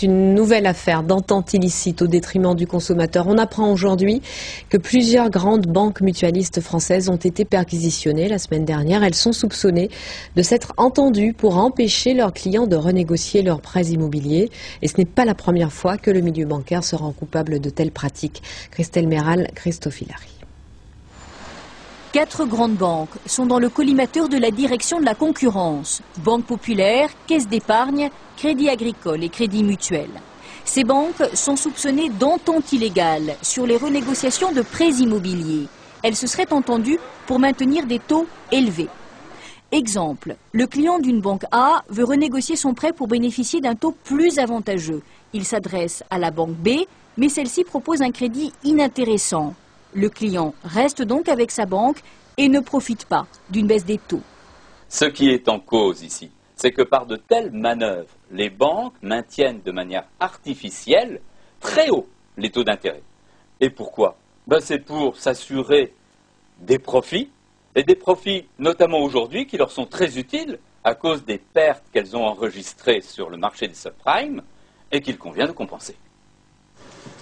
Une nouvelle affaire d'entente illicite au détriment du consommateur. On apprend aujourd'hui que plusieurs grandes banques mutualistes françaises ont été perquisitionnées la semaine dernière. Elles sont soupçonnées de s'être entendues pour empêcher leurs clients de renégocier leurs prêts immobiliers. Et ce n'est pas la première fois que le milieu bancaire se rend coupable de telles pratiques. Christelle Méral, Christophe Hilary. 4 grandes banques sont dans le collimateur de la direction de la concurrence. Banque Populaire, Caisse d'Épargne, Crédit Agricole et Crédit Mutuel. Ces banques sont soupçonnées d'entente illégale sur les renégociations de prêts immobiliers. Elles se seraient entendues pour maintenir des taux élevés. Exemple, le client d'une banque A veut renégocier son prêt pour bénéficier d'un taux plus avantageux. Il s'adresse à la banque B, mais celle-ci propose un crédit inintéressant. Le client reste donc avec sa banque et ne profite pas d'une baisse des taux. Ce qui est en cause ici, c'est que par de telles manœuvres, les banques maintiennent de manière artificielle très haut les taux d'intérêt. Et pourquoi? C'est pour s'assurer des profits, et des profits notamment aujourd'hui qui leur sont très utiles à cause des pertes qu'elles ont enregistrées sur le marché des subprimes et qu'il convient de compenser.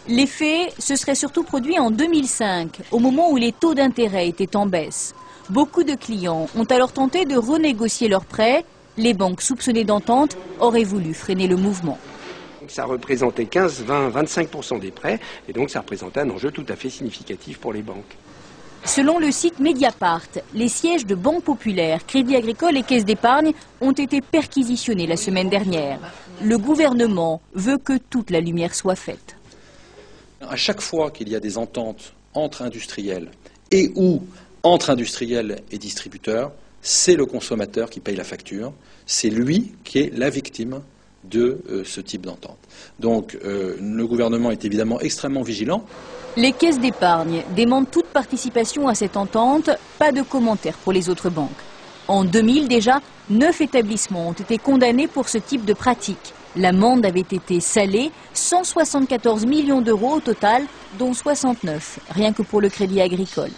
Les faits se seraient surtout produits en 2005, au moment où les taux d'intérêt étaient en baisse. Beaucoup de clients ont alors tenté de renégocier leurs prêts. Les banques soupçonnées d'entente auraient voulu freiner le mouvement. Ça représentait 15, 20, 25% des prêts, et donc ça représentait un enjeu tout à fait significatif pour les banques. Selon le site Mediapart, les sièges de Banque Populaire, Crédit Agricole et Caisse d'Épargne ont été perquisitionnés la semaine dernière. Le gouvernement veut que toute la lumière soit faite. À chaque fois qu'il y a des ententes entre industriels et ou entre industriels et distributeurs, c'est le consommateur qui paye la facture, c'est lui qui est la victime de ce type d'entente. Donc le gouvernement est évidemment extrêmement vigilant. Les caisses d'épargne demandent toute participation à cette entente, pas de commentaires pour les autres banques. En 2000 déjà, 9 établissements ont été condamnés pour ce type de pratique. L'amende avait été salée, 174 millions d'euros au total, dont 69, rien que pour le Crédit Agricole.